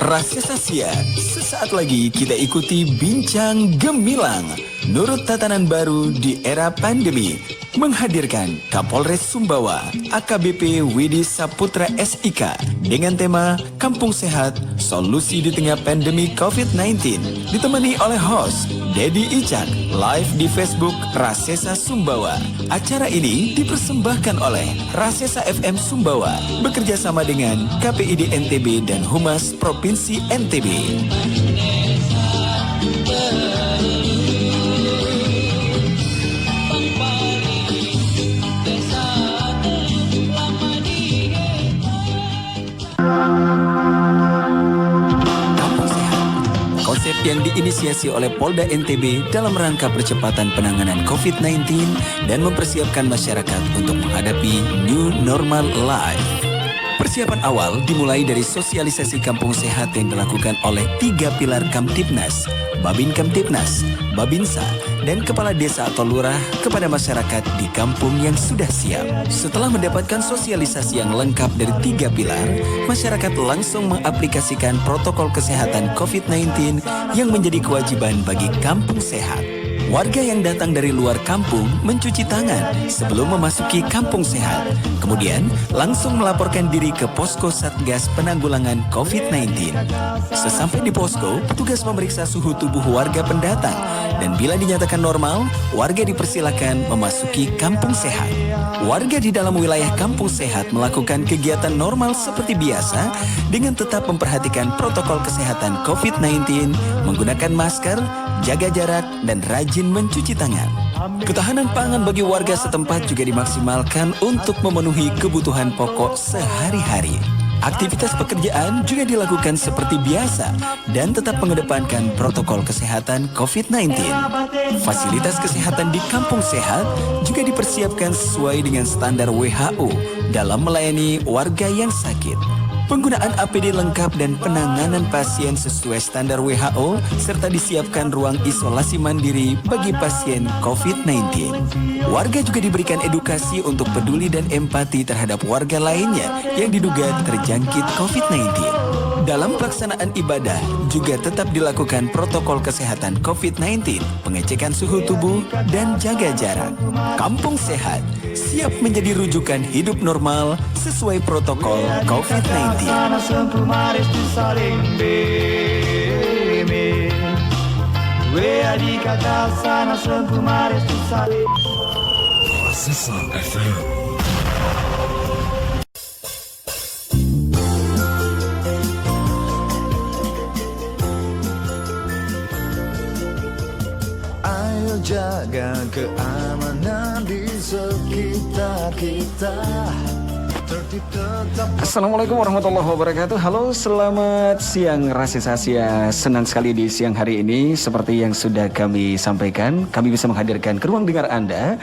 Rasesasia, sesaat lagi kita ikuti bincang gemilang Nurut Tatanan Baru di Era Pandemi, menghadirkan Kapolres Sumbawa AKBP Widi Saputra SIK dengan tema Kampung Sehat, Solusi di Tengah Pandemi COVID-19, ditemani oleh host Dedi Icak, live di Facebook Rasesa Sumbawa. Acara ini dipersembahkan oleh Rasesa FM Sumbawa bekerja sama dengan KPID NTB dan Humas Provinsi NTB. Konsep yang diinisiasi oleh Polda NTB dalam rangka percepatan penanganan COVID-19 dan mempersiapkan masyarakat untuk menghadapi new normal life. Persiapan awal dimulai dari sosialisasi kampung sehat yang dilakukan oleh 3 pilar Kamtibnas, Babin Kamtibnas, Babinsa, dan Kepala Desa atau Lurah kepada masyarakat di kampung yang sudah siap. Setelah mendapatkan sosialisasi yang lengkap dari 3 pilar, masyarakat langsung mengaplikasikan protokol kesehatan COVID-19 yang menjadi kewajiban bagi kampung sehat. Warga yang datang dari luar kampung mencuci tangan sebelum memasuki kampung sehat. Kemudian langsung melaporkan diri ke posko Satgas Penanggulangan COVID-19. Sesampai di posko, petugas memeriksa suhu tubuh warga pendatang. Dan bila dinyatakan normal, warga dipersilakan memasuki kampung sehat. Warga di dalam wilayah kampung sehat melakukan kegiatan normal seperti biasa dengan tetap memperhatikan protokol kesehatan COVID-19, menggunakan masker, jaga jarak, dan rajin mencuci tangan. Ketahanan pangan bagi warga setempat juga dimaksimalkan untuk memenuhi kebutuhan pokok sehari-hari. Aktivitas pekerjaan juga dilakukan seperti biasa dan tetap mengedepankan protokol kesehatan COVID-19. Fasilitas kesehatan di kampung sehat juga dipersiapkan sesuai dengan standar WHO dalam melayani warga yang sakit. Penggunaan APD lengkap dan penanganan pasien sesuai standar WHO, serta disiapkan ruang isolasi mandiri bagi pasien COVID-19. Warga juga diberikan edukasi untuk peduli dan empati terhadap warga lainnya yang diduga terjangkit COVID-19. Dalam pelaksanaan ibadah juga tetap dilakukan protokol kesehatan COVID-19, pengecekan suhu tubuh, dan jaga jarak. Kampung Sehat siap menjadi rujukan hidup normal sesuai protokol COVID-19. Rasesa FM. Jaga keamanan di sekitar kita. Assalamualaikum warahmatullahi wabarakatuh. Halo, selamat siang Rasesasia. Senang sekali di siang hari ini, seperti yang sudah kami sampaikan, kami bisa menghadirkan ke ruang dengar Anda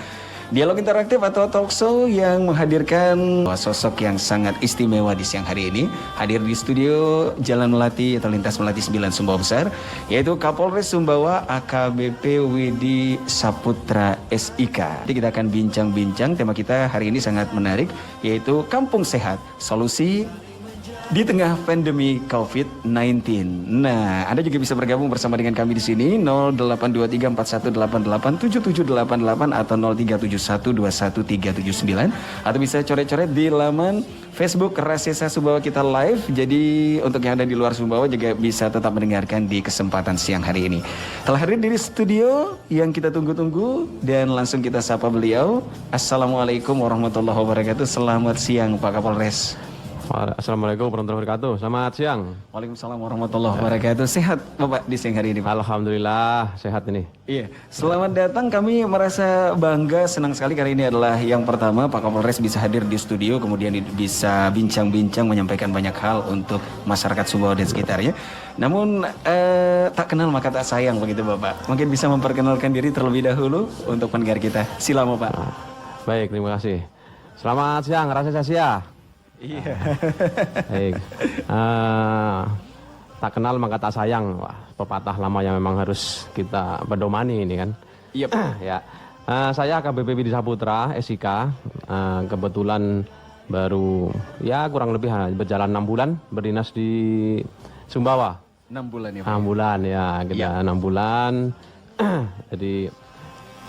dialog interaktif atau talk show yang menghadirkan sosok yang sangat istimewa di siang hari ini. Hadir di studio Jalan Melati atau Lintas Melati 9 Sumbawa Besar, yaitu Kapolres Sumbawa AKBP Widi Saputra SIK. Jadi kita akan bincang-bincang, tema kita hari ini sangat menarik, yaitu Kampung Sehat, Solusi di tengah pandemi COVID-19. Nah, Anda juga bisa bergabung bersama dengan kami di sini 082341887788 atau 0371213379, atau bisa coret-coret di laman Facebook Rasesa Sumbawa kita live. Jadi untuk yang ada di luar Sumbawa juga bisa tetap mendengarkan di kesempatan siang hari ini. Telah hadir di studio yang kita tunggu-tunggu dan langsung kita sapa beliau. Assalamualaikum warahmatullahi wabarakatuh. Selamat siang Pak Kapolres. Assalamualaikum warahmatullahi wabarakatuh. Selamat siang. Waalaikumsalam warahmatullahi wabarakatuh. Sehat Bapak di siang hari ini, Pak? Alhamdulillah sehat ini. Iya. Selamat datang. Kami merasa bangga, senang sekali kali ini adalah yang pertama Pak Kapolres bisa hadir di studio, kemudian bisa bincang-bincang menyampaikan banyak hal untuk masyarakat Sumbawa dan sekitarnya. Namun tak kenal maka tak sayang begitu Bapak. Mungkin bisa memperkenalkan diri terlebih dahulu untuk pendengar kita. Silakan Pak. Baik, terima kasih. Selamat siang Rasesasia. Iya. Baik. Tak kenal maka tak sayang. Wah, pepatah lama yang memang harus kita pedomani ini kan. Iya. Ya. Saya AKBP Widi Saputra SIK. Kebetulan baru ya kurang lebih berjalan 6 bulan berdinas di Sumbawa. 6 bulan ya Pak? 6 bulan ya, kita 6 bulan. Jadi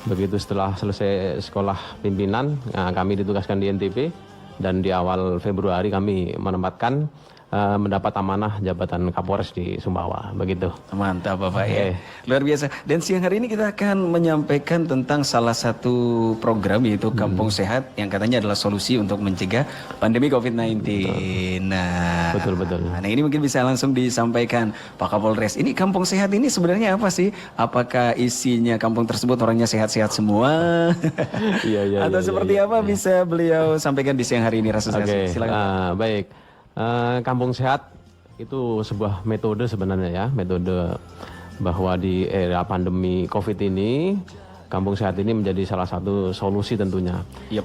begitu setelah selesai sekolah pimpinan, kami ditugaskan di NTB dan di awal Februari kami mendapat amanah jabatan Kapolres di Sumbawa, begitu. Mantap Bapak ya. Luar biasa. Dan siang hari ini kita akan menyampaikan tentang salah satu program yaitu Kampung Sehat yang katanya adalah solusi untuk mencegah pandemi COVID-19. Nah, Betul. Nah ini mungkin bisa langsung disampaikan Pak Kapolres. Ini Kampung Sehat ini sebenarnya apa sih? Apakah isinya kampung tersebut orangnya sehat-sehat semua? Iya. Atau seperti apa bisa beliau sampaikan di siang hari ini? Oke, Silakan. baik. Kampung Sehat itu sebuah metode sebenarnya ya, metode bahwa di era pandemi COVID ini, Kampung Sehat ini menjadi salah satu solusi tentunya. Yep.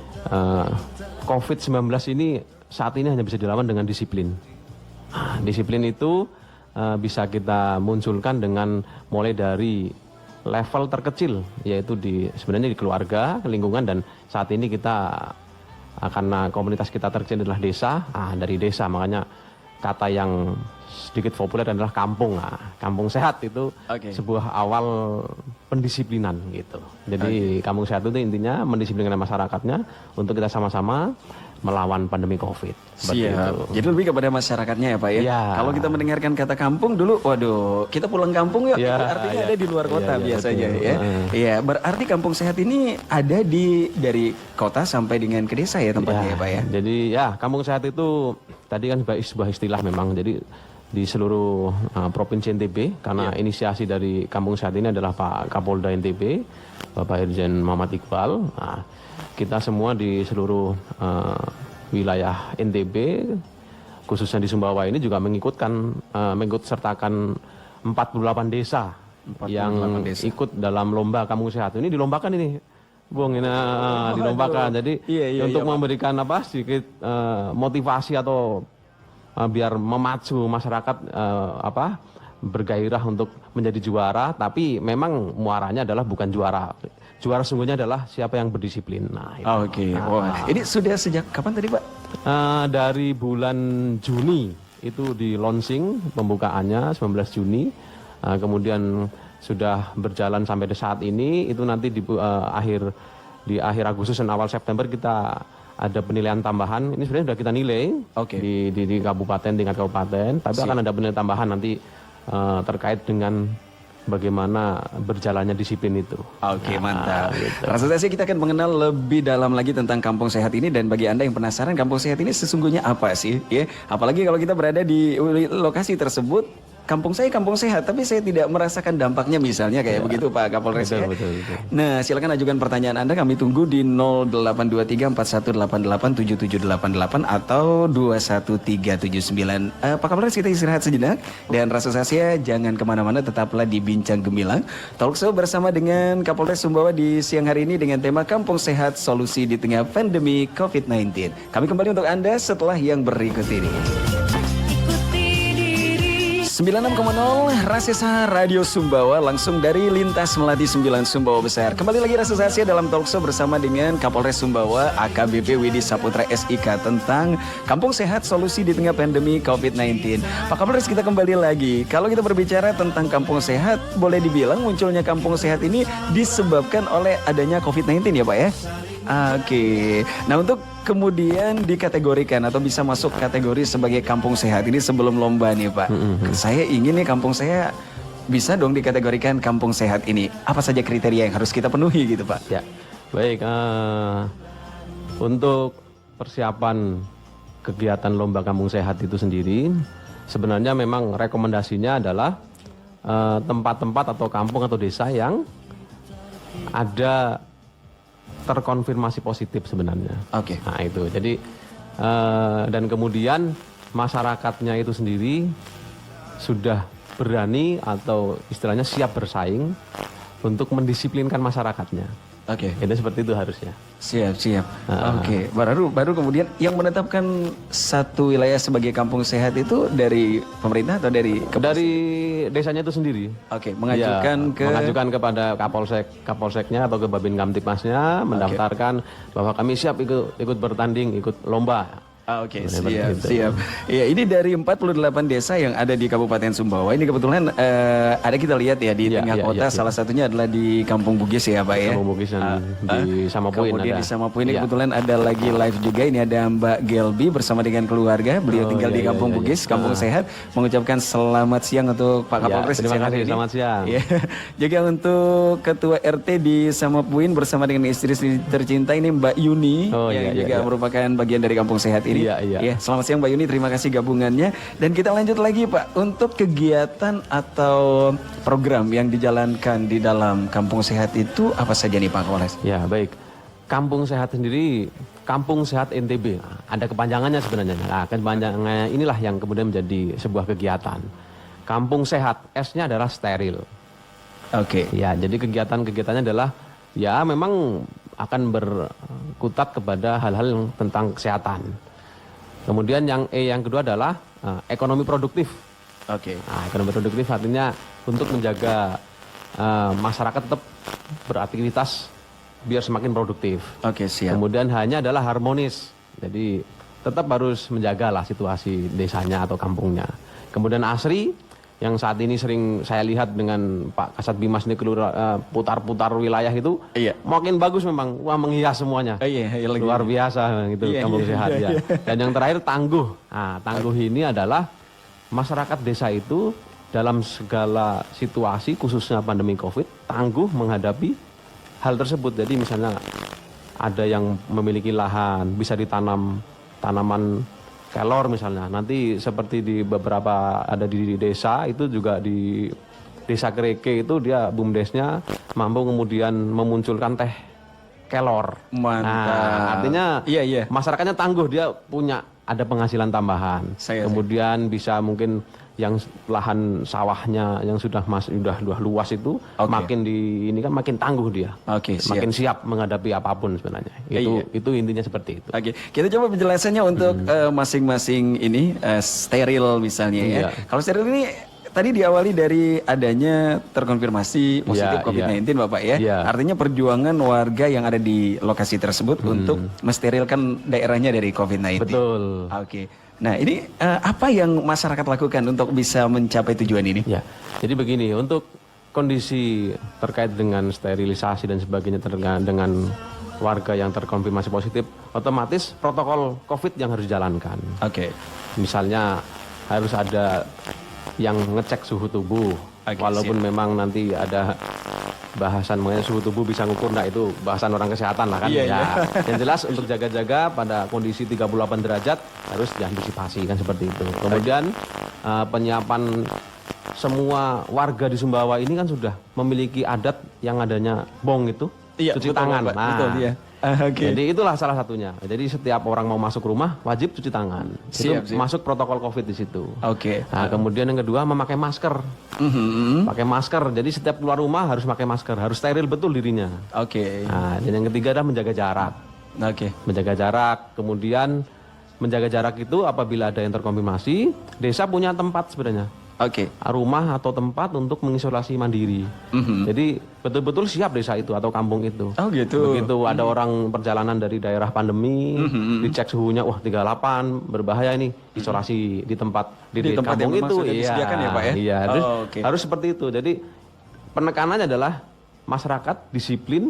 COVID-19 ini saat ini hanya bisa dilawan dengan disiplin. Disiplin itu bisa kita munculkan dengan mulai dari level terkecil, yaitu sebenarnya di keluarga, lingkungan, dan saat ini kita karena komunitas kita terkecil adalah desa, dari desa makanya kata yang sedikit populer adalah kampung. Kampung Sehat itu sebuah awal pendisiplinan gitu. Jadi Kampung Sehat itu intinya mendisiplinkan masyarakatnya untuk kita sama-sama melawan pandemi COVID. Siap. Jadi lebih kepada masyarakatnya ya Pak ya. Kalau kita mendengarkan kata kampung dulu, waduh, kita pulang kampung yuk. Ya, itu artinya ada di luar kota biasanya betul. ya. Iya, berarti Kampung Sehat ini ada dari kota sampai dengan ke desa ya tempatnya ya Pak ya. Jadi ya Kampung Sehat itu tadi kan sebuah istilah memang. Jadi di seluruh provinsi NTB karena inisiasi dari Kampung Sehat ini adalah Pak Kapolda NTB, Bapak Irjen Muhammad Iqbal. Kita semua di seluruh wilayah NTB, khususnya di Sumbawa ini juga mengikut sertakan 48 desa yang ikut dalam lomba Kampung Sehat. Ini dilombakan ini, Bung, ini dilombakan. Jadi untuk memberikan sedikit motivasi atau biar memacu masyarakat bergairah untuk menjadi juara, tapi memang muaranya adalah bukan juara. Juara sungguhnya adalah siapa yang berdisiplin. Oke. Wah, ini sudah sejak kapan tadi Pak? Dari bulan Juni itu di launching pembukaannya 19 Juni. Kemudian sudah berjalan sampai saat ini. Itu nanti di akhir Agustus dan awal September kita ada penilaian tambahan. Ini sebenarnya sudah kita nilai di kabupaten, tingkat kabupaten. Tapi akan ada penilaian tambahan nanti terkait dengan bagaimana berjalannya disiplin itu. Oke, mantap. Gitu. Rasanya kita akan mengenal lebih dalam lagi tentang Kampung Sehat ini, dan bagi Anda yang penasaran Kampung Sehat ini sesungguhnya apa sih? Ya, apalagi kalau kita berada di lokasi tersebut, kampung sehat, tapi saya tidak merasakan dampaknya misalnya kayak begitu Pak Kapolres ya. Betul. Nah, silakan ajukan pertanyaan Anda, kami tunggu di 082341887788 atau 21379. Pak Kapolres, kita istirahat sejenak dan rasa saya jangan kemana-mana, tetaplah di Bincang Gemilang Talkshow bersama dengan Kapolres Sumbawa di siang hari ini dengan tema Kampung Sehat Solusi di Tengah Pandemi COVID-19. Kami kembali untuk Anda setelah yang berikut ini. 96,0 Rasesa Radio Sumbawa langsung dari Lintas Melati 9 Sumbawa Besar. Kembali lagi Rasesa dalam talkshow bersama dengan Kapolres Sumbawa AKBP Widi Saputra SIK tentang Kampung Sehat Solusi di Tengah Pandemi COVID-19. Pak Kapolres, kita kembali lagi. Kalau kita berbicara tentang Kampung Sehat, boleh dibilang munculnya Kampung Sehat ini disebabkan oleh adanya COVID-19 ya Pak ya? Oke. Nah, untuk kemudian dikategorikan atau bisa masuk kategori sebagai Kampung Sehat ini sebelum lomba nih Pak. Saya ingin nih kampung saya bisa dong dikategorikan Kampung Sehat ini. Apa saja kriteria yang harus kita penuhi gitu Pak? Ya, baik. Untuk persiapan kegiatan lomba Kampung Sehat itu sendiri, sebenarnya memang rekomendasinya adalah tempat-tempat atau kampung atau desa yang ada terkonfirmasi positif sebenarnya. Oke. Nah itu, jadi dan kemudian masyarakatnya itu sendiri sudah berani atau istilahnya siap bersaing untuk mendisiplinkan masyarakatnya. Oke. Itu seperti itu harusnya. Siap. Oke. Baru kemudian yang menetapkan satu wilayah sebagai Kampung Sehat itu dari pemerintah atau dari desanya itu sendiri. Oke, mengajukan kepada Kapolseknya atau ke Babin Kamtipmasnya mendaftarkan bahwa kami siap ikut bertanding, ikut lomba. Oke, Sebenarnya siap, begitu. siap. Ya, ini dari 48 desa yang ada di Kabupaten Sumbawa. Ini kebetulan ada kita lihat ya di Iya, tengah iya, kota. iya. Salah satunya adalah di Kampung Bugis ya, Pak ya. Kampung Bugis dan di Samapuin Kemudian ada. di Samapuin ini Iya. kebetulan ada lagi live juga. Ini ada Mbak Gelbi bersama dengan keluarga. Beliau Oh, tinggal iya, di Kampung iya, iya. Bugis, Kampung Sehat. Mengucapkan selamat siang untuk Pak Ya, Kapolres. terima siang hari kasih, ini. selamat siang. Ya. Juga untuk Ketua RT di Samapuin bersama dengan istri tercinta ini Mbak Yuni Oh, yang iya, iya, juga iya. merupakan bagian dari Kampung Sehat ini. Iya, iya. Ya, selamat siang Mbak Yuni, terima kasih gabungannya. Dan kita lanjut lagi Pak, untuk kegiatan atau program yang dijalankan di dalam Kampung Sehat itu apa saja nih Pak Kapolres? Ya, baik. Kampung Sehat sendiri, Kampung Sehat NTB. Ada kepanjangannya sebenarnya. Nah, kepanjangannya inilah yang kemudian menjadi sebuah kegiatan. Kampung Sehat, S-nya adalah steril. Oke. Ya, jadi kegiatan-kegiatannya adalah ya memang akan berkutat kepada hal-hal yang tentang kesehatan. Kemudian yang yang kedua adalah ekonomi produktif. Oke. Nah, ekonomi produktif artinya untuk menjaga masyarakat tetap beraktivitas biar semakin produktif. Oke, siap. Kemudian hanya adalah harmonis. Jadi tetap harus menjagalah situasi desanya atau kampungnya. Kemudian asri yang saat ini sering saya lihat dengan Pak Kasat Bimas ini putar-putar wilayah itu Iya. makin bagus memang. Wah, menghias semuanya. Iya, lagi. Luar biasa gitu Iya, Kampung iya, Sehat iya, ya. iya. Dan yang terakhir tangguh. Nah, tangguh ini adalah masyarakat desa itu dalam segala situasi khususnya pandemi Covid tangguh menghadapi hal tersebut. Jadi misalnya ada yang memiliki lahan bisa ditanam tanaman kelor misalnya. Nanti seperti di beberapa ada di desa itu juga di Desa Kereke itu dia BUMDesnya mampu kemudian memunculkan teh kelor. Mantap. Nah, artinya Iya, iya. masyarakatnya tangguh, dia punya ada penghasilan tambahan. Kemudian bisa mungkin yang lahan sawahnya yang sudah luas itu Oke. makin ini kan makin tangguh dia. Oke, siap. Makin siap menghadapi apapun sebenarnya. Iya. Itu intinya seperti itu. Oke, kita coba penjelasannya untuk masing-masing ini steril misalnya ya. Iya. Kalau steril ini tadi diawali dari adanya terkonfirmasi positif Iya, COVID-19 Bapak ya. Iya. Artinya perjuangan warga yang ada di lokasi tersebut untuk mensterilkan daerahnya dari COVID-19. Betul. Oke. Nah, ini apa yang masyarakat lakukan untuk bisa mencapai tujuan ini? Ya, jadi begini, untuk kondisi terkait dengan sterilisasi dan sebagainya dengan warga yang terkonfirmasi positif, otomatis protokol COVID yang harus dijalankan. Oke. Misalnya harus ada yang ngecek suhu tubuh, Oke, walaupun memang nanti ada bahasan mengenai suhu tubuh bisa ngukur, nah itu bahasan orang kesehatan lah kan. Iya, ya. iya. Yang jelas untuk jaga-jaga pada kondisi 38 derajat harus diantisipasi kan seperti itu. Kemudian penyiapan semua warga di Sumbawa ini kan sudah memiliki adat yang adanya bong itu, Iya, cuci betul, tangan. Bapak. Betul, iya. Oke. Jadi itulah salah satunya. Jadi setiap orang mau masuk rumah wajib cuci tangan. Siap, Itu siap. masuk protokol COVID di situ. Oke. Nah, kemudian yang kedua memakai masker. Pakai masker. Jadi setiap keluar rumah harus pakai masker, harus steril betul dirinya. Oke. Nah, dan yang ketiga adalah menjaga jarak. Oke. Menjaga jarak, kemudian menjaga jarak itu apabila ada yang terkonfirmasi, desa punya tempat sebenarnya. Oke. Rumah atau tempat untuk mengisolasi mandiri. Jadi betul-betul siap desa itu atau kampung itu. Oh, gitu. Begitu ada orang perjalanan dari daerah pandemi, dicek suhunya, wah 38, berbahaya ini, isolasi di tempat Di tempat kampung yang memang itu. sudah disediakan ya, Pak, ya? Iya, Oh, oke. harus seperti itu. Jadi penekanannya adalah masyarakat disiplin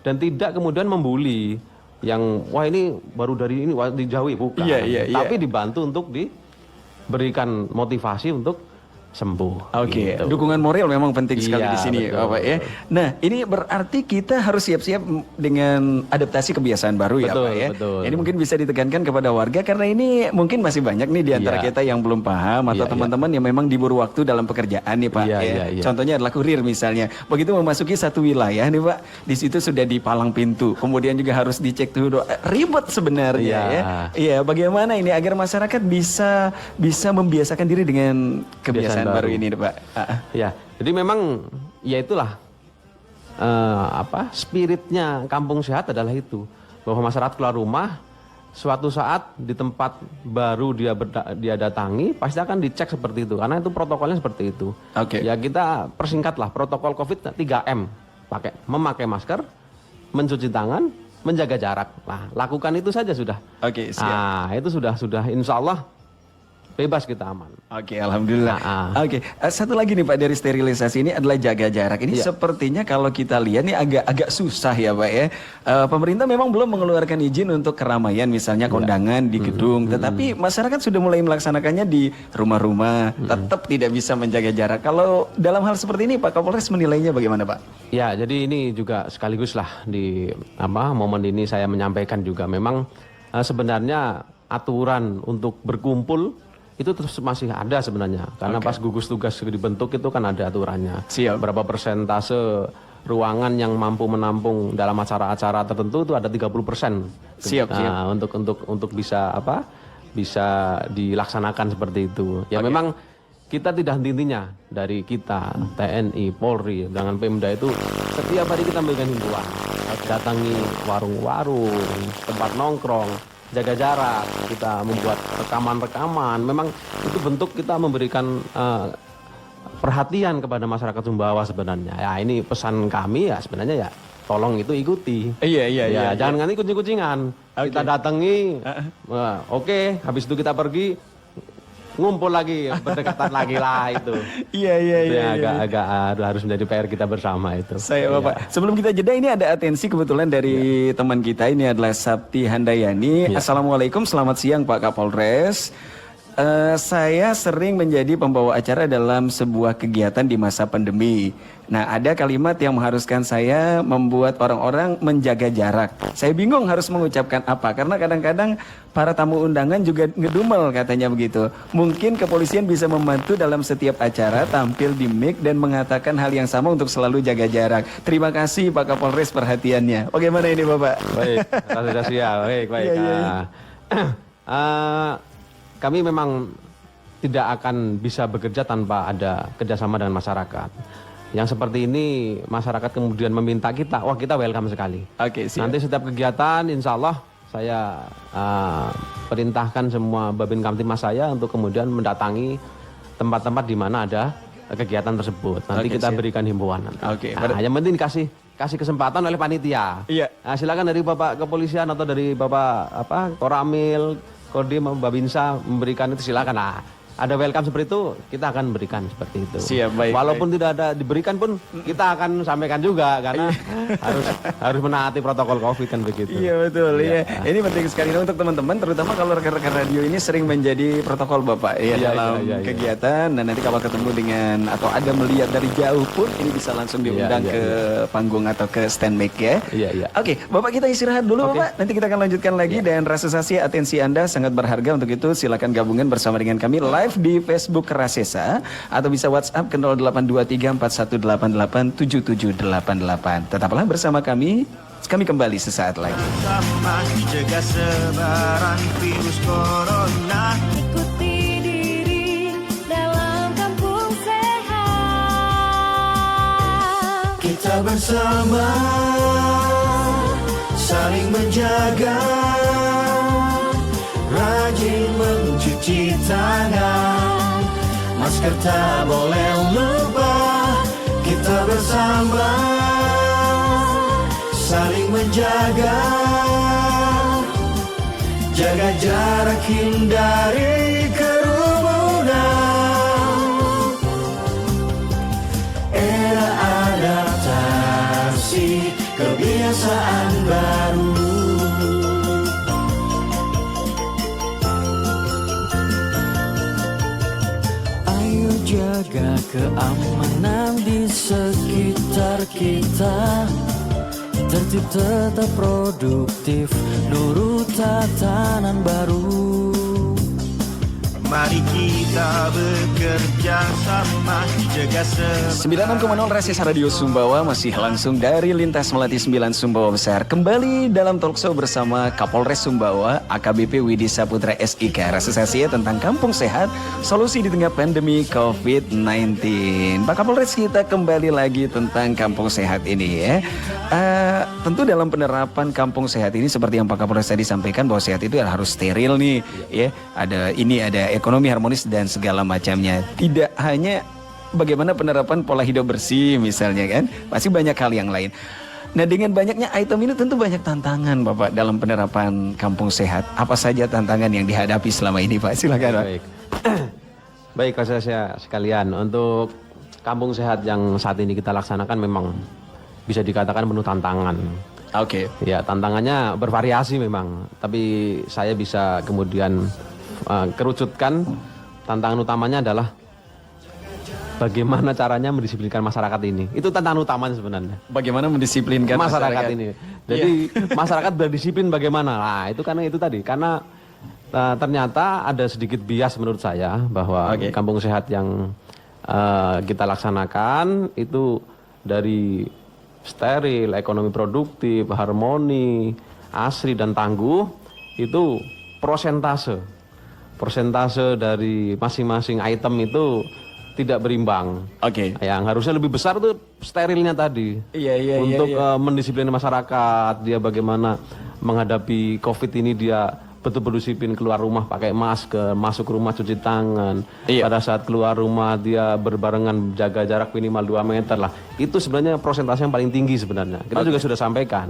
dan tidak kemudian membuli yang wah ini baru dari ini wah dijauhi, bukan. Iya, iya, iya. Tapi dibantu untuk diberikan motivasi untuk sembuh. Oke, gitu. dukungan moral memang penting sekali Iya, di sini, betul, Bapak ya. betul. Nah, ini berarti kita harus siap-siap dengan adaptasi kebiasaan baru ya, Betul, Pak ya. betul. Ini mungkin bisa ditekankan kepada warga karena ini mungkin masih banyak nih di antara Iya. kita yang belum paham atau Iya, teman-teman yang memang diburu waktu dalam pekerjaan nih, Pak. Iya, ya. iya, iya. Contohnya adalah kurir misalnya. Begitu memasuki satu wilayah nih, Pak, di situ sudah dipalang pintu, kemudian juga harus dicek suhu. Ribet sebenarnya Iya. ya. Iya, bagaimana ini agar masyarakat bisa membiasakan diri dengan kebiasaan Kebiasaan baru baru. ini, Pak. Ya, jadi memang ya itulah spiritnya Kampung Sehat adalah itu, bahwa masyarakat keluar rumah suatu saat di tempat baru dia datangi pasti akan dicek seperti itu karena itu protokolnya seperti itu. Oke. Ya kita persingkatlah protokol COVID 3M, memakai masker, mencuci tangan, menjaga jarak. Nah, lakukan itu saja sudah. Oke, siap. Nah, itu sudah insya Allah bebas kita aman. Oke, alhamdulillah. Nah, Oke, satu lagi nih Pak dari sterilisasi ini adalah jaga jarak. Ini Iya. sepertinya kalau kita lihat nih agak susah ya Pak ya. Pemerintah memang belum mengeluarkan izin untuk keramaian misalnya kondangan di gedung, tetapi masyarakat sudah mulai melaksanakannya di rumah-rumah, tetap tidak bisa menjaga jarak. Kalau dalam hal seperti ini Pak Kapolres menilainya bagaimana Pak? Ya, jadi ini juga sekaligus lah di momen ini saya menyampaikan juga memang sebenarnya aturan untuk berkumpul itu terus masih ada sebenarnya karena pas gugus tugas dibentuk itu kan ada aturannya. Siap. Berapa persentase ruangan yang mampu menampung dalam acara-acara tertentu itu ada 30%. Siap. Untuk bisa bisa dilaksanakan seperti itu. Ya memang kita tidak henti-hentinya dari kita TNI, Polri dengan Pemda itu setiap hari kita memberikan himbauan. Datangi warung-warung, tempat nongkrong, jaga jarak, kita membuat rekaman-rekaman. Memang itu bentuk kita memberikan perhatian kepada masyarakat Sumbawa sebenarnya. Ya ini pesan kami ya sebenarnya ya tolong itu ikuti. Iya. Jangan nanti kucing-kucingan. Kita datangi, oke, habis itu kita pergi ngumpul lagi, berdekatan lagi lah itu. Iya. Itu yang agak harus menjadi PR kita bersama itu. Saya Bapak. Sebelum kita jeda ini ada atensi kebetulan dari teman kita ini adalah Sapti Handayani. Assalamualaikum, selamat siang Pak Kapolres. Saya sering menjadi pembawa acara dalam sebuah kegiatan di masa pandemi. Nah, ada kalimat yang mengharuskan saya membuat orang-orang menjaga jarak. Saya bingung harus mengucapkan apa, karena kadang-kadang para tamu undangan juga ngedumel katanya begitu. Mungkin kepolisian bisa membantu dalam setiap acara tampil di mic dan mengatakan hal yang sama untuk selalu jaga jarak. Terima kasih Pak Kapolres perhatiannya. Bagaimana ini Bapak? Baik, sudah siap. Baik. Kami memang tidak akan bisa bekerja tanpa ada kerjasama dengan masyarakat. Yang seperti ini masyarakat kemudian meminta kita, wah kita welcome sekali. Oke, siap. Nanti setiap kegiatan insya Allah saya perintahkan semua Babin Kamtimas saya untuk kemudian mendatangi tempat-tempat di mana ada kegiatan tersebut. Nanti Oke, kita siap. berikan himbauan. Oke, Yang penting kasih kesempatan oleh panitia. Iya. Nah, silakan dari Bapak Kepolisian atau dari Bapak Koramil, Kodim, Babinsa memberikan itu silakan. Nah, ada welcome seperti itu, kita akan berikan seperti itu. Siap, baik. Walaupun tidak ada diberikan pun kita akan sampaikan juga karena harus menaati protokol Covid kan begitu. Iya betul, iya. Ini penting sekali untuk teman-teman, terutama kalau rekan-rekan radio ini sering menjadi protokol Bapak ya dalam kegiatan. Dan nanti kalau ketemu dengan atau ada melihat dari jauh pun ini bisa langsung diundang ke panggung atau ke stand mic ya. Iya. Oke, Bapak kita istirahat dulu Bapak. Nanti kita akan lanjutkan lagi dan Rasesasi atensi Anda sangat berharga untuk itu. Silakan gabungan bersama dengan kami live di Facebook Rasesa atau bisa WhatsApp ke 082341887788. Tetaplah bersama kami kembali sesaat lagi. Sama jaga sebaran virus corona. Ikuti diri dalam kampung sehat. Kita bersama saling menjaga, rajin mencuci tangan, masker tak boleh lupa. Kita bersama saling menjaga, jaga jarak, hindari kerumunan. Era adaptasi, kebiasaan baru. Ayo jaga keamanan di sekitar kita. Tertib tetap produktif, nurut tatanan baru. Mari kita bekerja sama, jaga 96,0 Rasesa Radio Sumbawa masih langsung dari Lintas Melati 9 Sumbawa Besar. Kembali dalam talkshow bersama Kapolres Sumbawa AKBP Widi Saputra SIK. Rasesasi tentang kampung sehat, solusi di tengah pandemi COVID-19. Pak Kapolres, kita kembali lagi tentang kampung sehat ini ya. Tentu dalam penerapan kampung sehat ini seperti yang Pak Kapolres tadi sampaikan bahwa sehat itu harus steril nih ya. Ada ekonomi harmonis dan segala macamnya. Tidak hanya bagaimana penerapan pola hidup bersih misalnya kan, masih banyak hal yang lain. Nah, dengan banyaknya item ini tentu banyak tantangan Bapak dalam penerapan kampung sehat. Apa saja tantangan yang dihadapi selama ini Pak? Silakan Pak. Baik. Baik, saya sekalian, untuk kampung sehat yang saat ini kita laksanakan memang bisa dikatakan penuh tantangan. Oke. Ya, tantangannya bervariasi memang, tapi saya bisa kemudian kerucutkan. Tantangan utamanya adalah bagaimana caranya mendisiplinkan masyarakat ini. Itu tantangan utamanya sebenarnya. Bagaimana mendisiplinkan Masyarakat ini. Jadi masyarakat berdisiplin bagaimana? Nah, itu karena itu tadi. Karena ternyata ada sedikit bias menurut saya bahwa kampung sehat yang kita laksanakan itu dari steril, ekonomi produktif, harmoni, asri dan tangguh itu persentase dari masing-masing item itu tidak berimbang. Oke. Yang harusnya lebih besar itu sterilnya tadi. Iya. Untuk mendisiplin masyarakat, dia bagaimana menghadapi COVID ini, dia betul-betul disiplin keluar rumah pakai masker, masuk rumah cuci tangan. Iya. Pada saat keluar rumah dia berbarengan jaga jarak minimal 2 meter lah. Itu sebenarnya persentase yang paling tinggi sebenarnya. Kita juga sudah sampaikan.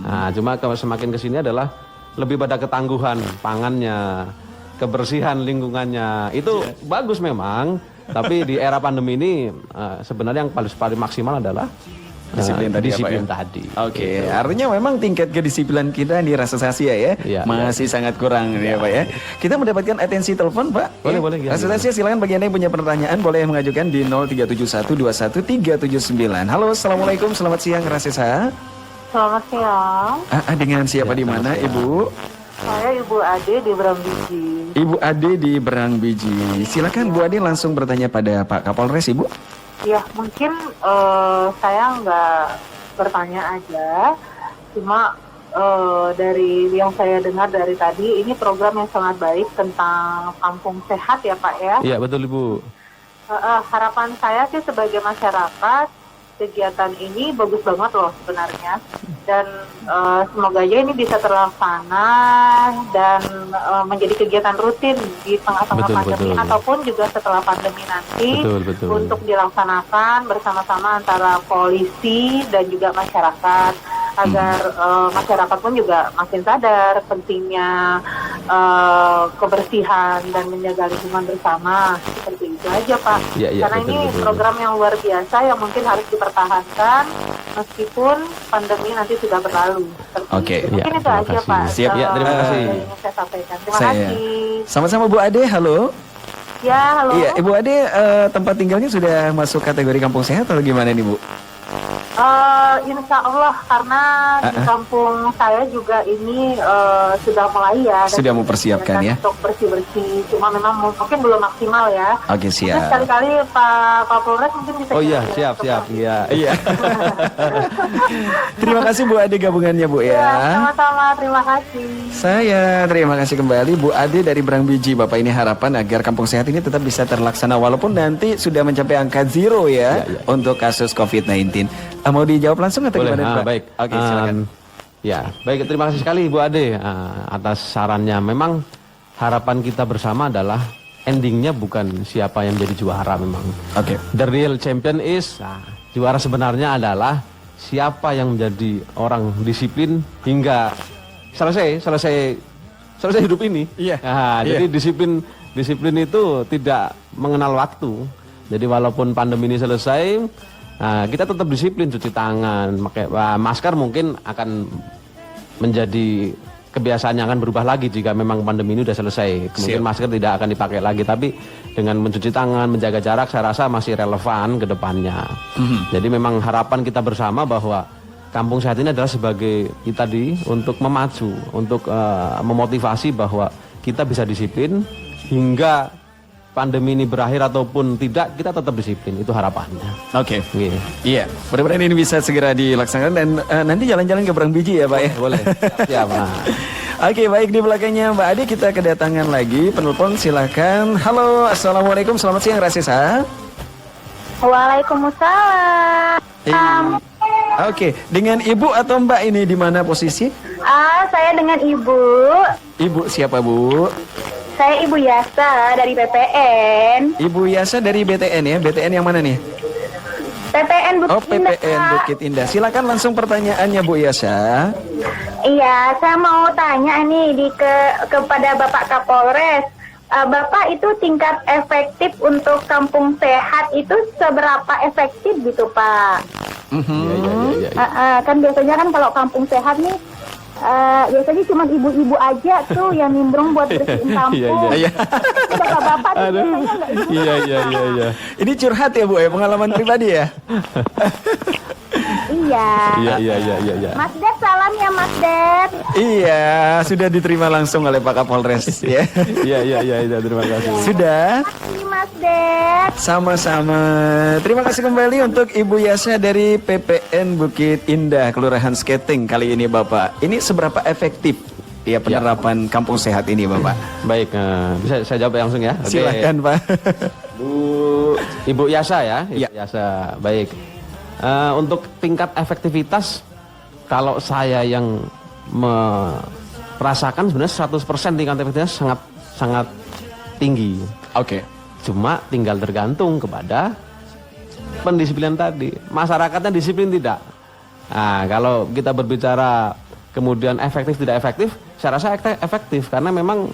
Nah, cuma semakin kesini adalah lebih pada ketangguhan pangannya, kebersihan lingkungannya. Itu bagus memang. Tapi di era pandemi ini sebenarnya yang paling maksimal adalah disiplin tadi. Oke, artinya memang tingkat kedisiplinan kita di Rasa Sasia ya, masih sangat kurang ya Pak ya. Kita mendapatkan atensi telepon Pak. Boleh. Rasa Sasia silakan bagi Anda yang punya pertanyaan boleh mengajukan di 0371213379. Halo, assalamualaikum, selamat siang Rasa Sasia. Selamat siang. Dengan siapa di mana Ibu? Saya Ibu Ade di Berangbiji. Ibu Ade di Berangbiji. Silakan Bu Ade langsung bertanya pada Pak Kapolres Ibu. Ya, mungkin saya nggak bertanya aja, cuma dari yang saya dengar dari tadi, ini program yang sangat baik tentang kampung sehat ya Pak ya. Iya betul Ibu. Harapan saya sih sebagai masyarakat, kegiatan ini bagus banget loh sebenarnya. Dan semoga aja ini bisa terlaksana dan menjadi kegiatan rutin di tengah-tengah pandemi ataupun juga setelah pandemi nanti untuk dilaksanakan bersama-sama antara polisi dan juga masyarakat agar masyarakat pun juga makin sadar pentingnya kebersihan dan menjaga lingkungan bersama. Seperti itu aja Pak. Karena ini program yang luar biasa yang mungkin harus dipertahankan meskipun pandemi nanti sudah berlalu. Oke. Mungkin itu aja Pak. Siap ya, terima kasih. Yang saya sampaikan. Terima kasih. Sama-sama Bu Ade, halo. Ya, halo. Iya, Ibu Ade tempat tinggalnya sudah masuk kategori kampung sehat atau gimana nih Bu? Insya Allah karena di kampung saya juga ini sudah mulai ya. Sudah mempersiapkan ya. Untuk bersih-bersih, cuma memang mungkin belum maksimal ya. Oke, siap. Mungkin sekali-kali Pak Kapolres mungkin bisa. Oh iya, siap. Iya. Terima kasih Bu Ade gabungannya Bu ya. Sama-sama, terima kasih. Saya terima kasih kembali Bu Ade dari Berangbiji. Bapak ini harapan agar kampung sehat ini tetap bisa terlaksana walaupun nanti sudah mencapai angka 0 ya untuk kasus COVID-19. Mau dijawab langsung atau gimana Pak? Baik. Oke, silakan. Ya, baik, terima kasih sekali Bu Ade atas sarannya. Memang harapan kita bersama adalah endingnya bukan siapa yang menjadi juara memang. Oke. The real champion is juara sebenarnya adalah siapa yang menjadi orang disiplin hingga selesai hidup ini. Iya. Jadi disiplin itu tidak mengenal waktu. Jadi walaupun pandemi ini selesai, kita tetap disiplin, cuci tangan, pakai masker mungkin akan menjadi kebiasaan yang akan berubah lagi jika memang pandemi ini sudah selesai. Mungkin masker tidak akan dipakai lagi, tapi dengan mencuci tangan, menjaga jarak, saya rasa masih relevan ke depannya. Jadi memang harapan kita bersama bahwa kampung sehat ini adalah sebagai tadi untuk memacu, untuk memotivasi bahwa kita bisa disiplin hingga pandemi ini berakhir ataupun tidak, kita tetap disiplin. Itu harapannya. Oke. Iya, mudah-mudahan ini bisa segera dilaksanakan dan nanti jalan-jalan ke Berangbiji ya Pak ya. Boleh. Siap. Oke, baik, di belakangnya Mbak Ade kita kedatangan lagi penelpon, silakan. Halo, assalamualaikum, selamat siang Rasisa. Waalaikumsalam. Oke, dengan Ibu atau Mbak ini di mana posisi? Saya dengan Ibu. Ibu siapa Bu? Saya Ibu Yasa dari BPN. Ibu Yasa dari BTN ya. BTN yang mana nih? PPN Bukit Oh, Indah, PPN Kak. Bukit Indah. Silakan langsung pertanyaannya Bu Yasa. Iya, saya mau tanya nih kepada Bapak Kapolres. Bapak itu tingkat efektif untuk kampung sehat itu seberapa efektif gitu Pak? Iya. Kan biasanya kan kalau kampung sehat nih biasanya cuma ibu-ibu aja tuh yang nimbrung buat bersihin kampung. Iya. Bapak-bapak tuh biasanya nggak ikut. Iya. Ini curhat ya Bu ya, pengalaman pribadi ya? Iya. Iya. Mas Ded, salam ya Mas Ded. Iya, sudah diterima langsung oleh Pak Kapolres ya. Iya, terima kasih. Sudah. Terima kasih Mas Ded. Sama-sama. Terima kasih kembali untuk Ibu Yasa dari PPN Bukit Indah, Kelurahan Sketing kali ini Bapak. Ini seberapa efektif ya penerapan kampung sehat ini Bapak? Baik, bisa saya jawab langsung ya? Oke. Silakan Pak. Ibu Yasa ya? Iya. Ibu Yasa, baik. Untuk tingkat efektivitas, kalau saya yang merasakan sebenarnya 100% tingkat efektivitas sangat tinggi. Oke. Cuma tinggal tergantung kepada pendisiplinan tadi. Masyarakatnya disiplin tidak? Nah, kalau kita berbicara kemudian efektif tidak efektif, saya rasa efektif karena memang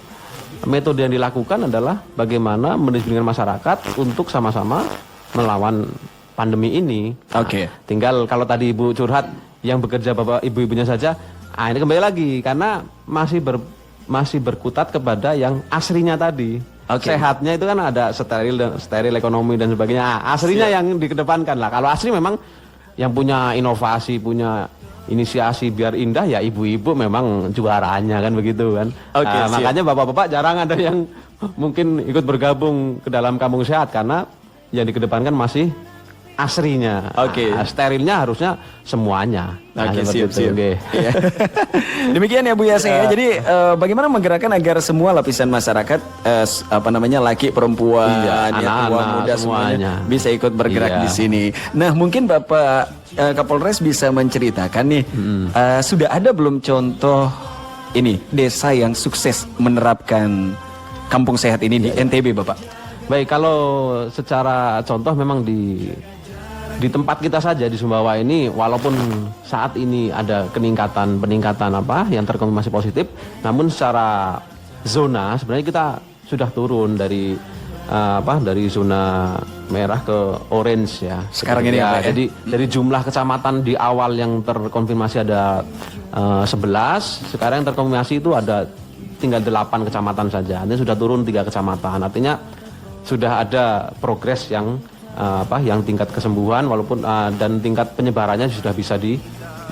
metode yang dilakukan adalah bagaimana mendisiplinkan masyarakat untuk sama-sama melawan pandemi ini. Oke. Tinggal kalau tadi Ibu curhat yang bekerja bapak ibu-ibunya saja, ini kembali lagi karena masih berkutat kepada yang aslinya tadi. Oke. Sehatnya itu kan ada steril ekonomi dan sebagainya. Aslinya yang dikedepankan lah. Kalau asli memang yang punya inovasi, punya inisiasi biar indah ya ibu-ibu memang juaranya kan begitu kan. Oke, siap. Makanya bapak-bapak jarang ada yang mungkin ikut bergabung ke dalam kampung sehat karena yang dikedepankan masih aslinya. Oke. Sterilnya harusnya semuanya. Oke, seperti siap. itu. Oke. Iya. Demikian ya Bu Yasa ya. Jadi bagaimana menggerakkan agar semua lapisan masyarakat laki, perempuan, Iya, ya, tua, anak-anak, muda semuanya semuanya bisa ikut bergerak Iya. di sini. Nah, mungkin Bapak Kapolres bisa menceritakan nih sudah ada belum contoh ini desa yang sukses menerapkan kampung sehat ini di NTB Bapak? Baik, kalau secara contoh memang di tempat kita saja di Sumbawa ini walaupun saat ini ada peningkatan yang terkonfirmasi positif, namun secara zona sebenarnya kita sudah turun dari zona merah ke orange ya. Sekarang ini ya, apa ya? jadi dari jumlah kecamatan di awal yang terkonfirmasi ada 11, sekarang yang terkonfirmasi itu ada tinggal 8 kecamatan saja. Artinya sudah turun 3 kecamatan. Artinya sudah ada progres yang tingkat kesembuhan walaupun dan tingkat penyebarannya sudah bisa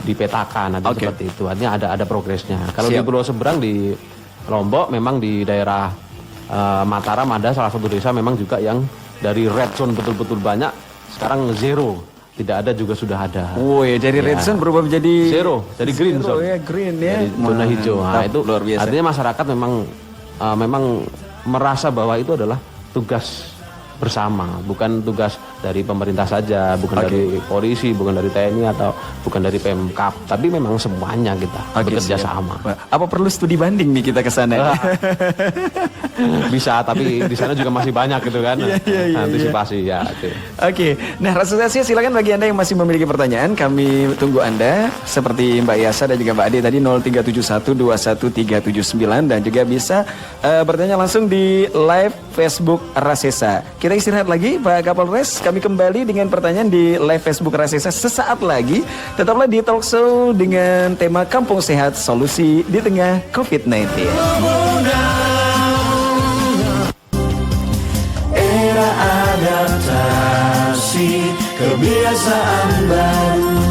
dipetakan. Nanti seperti itu. Artinya ada progresnya. Kalau di Pulau Seberang di Lombok memang di daerah Mataram ada salah satu desa memang juga yang dari red zone betul-betul banyak sekarang zero. Tidak ada juga sudah ada. Woi, dari red zone berubah menjadi zero, jadi green zero, zone. ya, green ya. Jadi zona hijau. Nah, itu luar biasa. artinya masyarakat memang merasa bahwa itu adalah tugas bersama, bukan tugas dari pemerintah saja, bukan dari polisi, bukan dari TNI atau bukan dari Pemkap, tapi memang semuanya kita bekerja siap. sama. Apa perlu studi banding nih kita ke sana? Bisa, tapi di sana juga masih banyak gitu kan. Iya, Antisipasi ya. Oke, nah Rasulullah silakan bagi Anda yang masih memiliki pertanyaan, kami tunggu Anda seperti Mbak Yasa dan juga Mbak Ade tadi 0371213379 dan juga bisa bertanya langsung di live Facebook Rasesa. Kita istirahat lagi Pak Kapolres, kami kembali dengan pertanyaan di live Facebook Rasesa sesaat lagi. Tetaplah di talk show dengan tema Kampung Sehat, solusi di tengah COVID-19. Era adaptasi kebiasaan baru.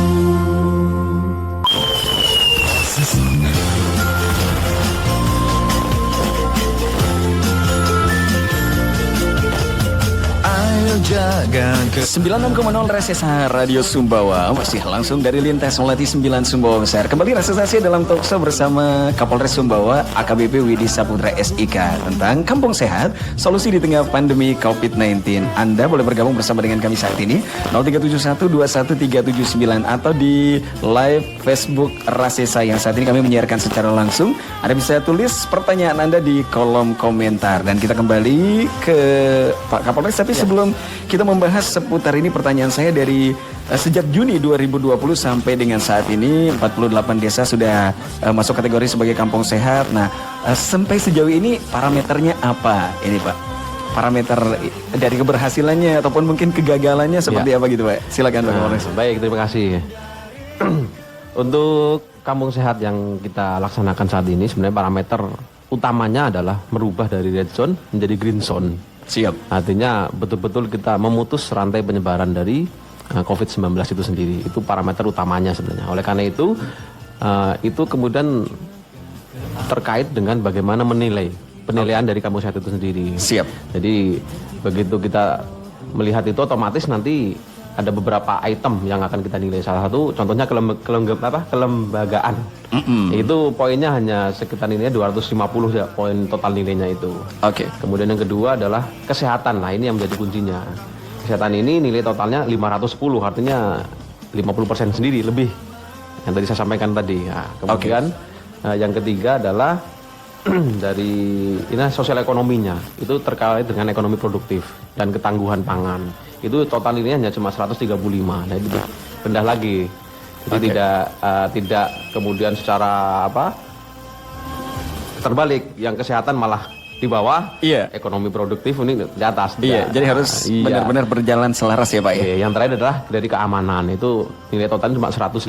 Ayo jaga 96,0 Rasesa Radio Sumbawa masih langsung dari lintas Melati 9 Sumbawa Besar. Kembali Rasesasi dalam talk show bersama Kapolres Sumbawa AKBP Widi Saputra SIK tentang Kampung Sehat, solusi di tengah pandemi COVID-19. Anda boleh bergabung bersama dengan kami saat ini 0371213379 atau di live Facebook Rasesa yang saat ini kami menyiarkan secara langsung. Anda bisa tulis pertanyaan Anda di kolom komentar dan kita kembali ke Pak Kapolres. Tapi sebelum kita membahas seputar ini. Pertanyaan saya dari sejak Juni 2020 sampai dengan saat ini 48 desa sudah masuk kategori sebagai kampung sehat. Nah, sampai sejauh ini parameternya apa ini Pak? Parameter dari keberhasilannya ataupun mungkin kegagalannya seperti apa gitu Pak? Silakan Pak Kapolres. Baik, terima kasih. Untuk kampung sehat yang kita laksanakan saat ini sebenarnya parameter utamanya adalah merubah dari red zone menjadi green zone. Siap. Artinya betul-betul kita memutus rantai penyebaran dari COVID-19 itu sendiri. Itu parameter utamanya sebenarnya. Oleh karena itu kemudian terkait dengan bagaimana penilaian dari kampung sehat itu sendiri. Siap. Jadi begitu kita melihat itu otomatis nanti ada beberapa item yang akan kita nilai. Salah satu contohnya kelembagaan. Itu poinnya hanya sekitar nilainya 250 ya, poin total nilainya itu. Oke. Kemudian yang kedua adalah kesehatan. Nah, ini yang menjadi kuncinya. Kesehatan ini nilai totalnya 510, artinya 50% sendiri lebih. Yang tadi saya sampaikan tadi. Nah, kemudian yang ketiga adalah dari sosial ekonominya. Itu terkait dengan ekonomi produktif dan ketangguhan pangan. Itu total nilainya hanya cuma 135. Nah, itu rendah lagi. Jadi tidak kemudian secara terbalik, yang kesehatan malah di bawah, ekonomi produktif ini di atas. Jadi harus benar-benar berjalan selaras ya Pak ya. Yang terakhir adalah dari keamanan, itu nilai totalnya cuma 105.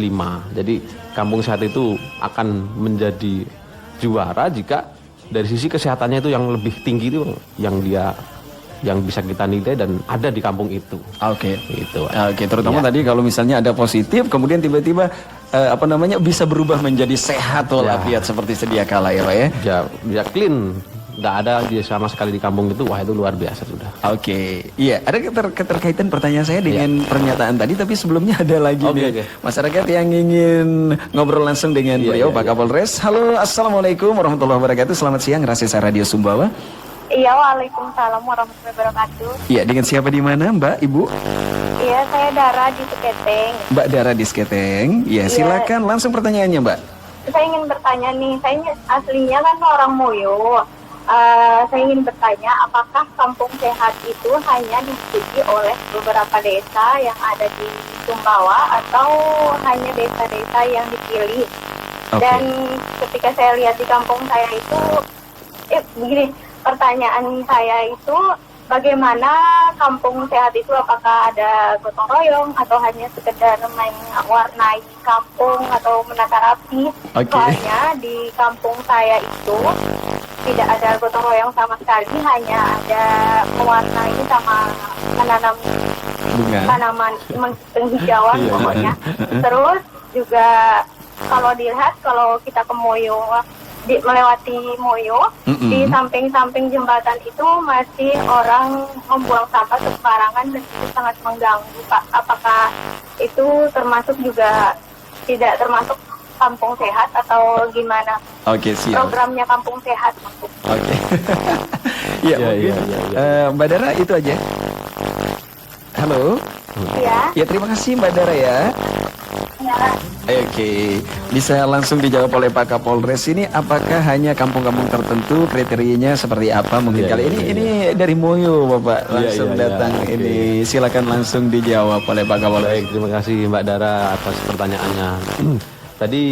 Jadi kampung sehat itu akan menjadi juara jika dari sisi kesehatannya itu yang lebih tinggi itu yang bisa kita nilai dan ada di kampung itu. Oke. Itu. Oke, terutama tadi kalau misalnya ada positif kemudian tiba-tiba bisa berubah menjadi sehat walafiat seperti sedia kala ya Pak ya. Ya clean. Nggak ada dia sama sekali di kampung itu, wah itu luar biasa sudah. Oke, iya ada keterkaitan pertanyaan saya dengan pernyataan tadi, tapi sebelumnya ada lagi nih masyarakat yang ingin ngobrol langsung dengan beliau Pak Kapolres. Halo, assalamualaikum warahmatullahi wabarakatuh. Selamat siang, Rasisa Radio Sumbawa. Iya, waalaikumsalam warahmatullahi wabarakatuh. Iya, dengan siapa di mana Mbak, Ibu? Iya, saya Dara di Seketeng. Mbak Dara di Seketeng. Iya, silakan langsung pertanyaannya Mbak. Saya ingin bertanya nih, saya aslinya kan orang Moyo. Saya ingin bertanya, apakah kampung sehat itu hanya diikuti oleh beberapa desa yang ada di Sumbawa atau hanya desa-desa yang dipilih? Dan ketika saya lihat di kampung saya itu, begini, pertanyaan saya itu, bagaimana kampung sehat itu, apakah ada gotong royong atau hanya sekedar mewarnai kampung atau menata rapi? Soalnya di kampung saya itu tidak ada gotong royong sama sekali, hanya ada mewarnai sama menanam tanaman penghijauan pokoknya. Terus juga kalau dilihat, kalau kita ke Moyo, melewati Moyo, di samping-samping jembatan itu masih orang membuang sampah sembarangan dan itu sangat mengganggu Pak. Apakah itu termasuk juga tidak termasuk kampung sehat atau gimana? Oke, siap. Programnya kampung sehat maksud. Oke. Iya, mungkin. Mbak Dara itu aja. Halo. Iya. Ya, terima kasih Mbak Dara ya. Ya. Oke, bisa langsung dijawab oleh Pak Kapolres. Ini apakah hanya kampung-kampung tertentu, kriterianya seperti apa? Mungkin kali ini dari Moyo Bapak langsung datang ini. Silakan langsung dijawab oleh Pak Kapolres. Baik, terima kasih Mbak Dara atas pertanyaannya. Tadi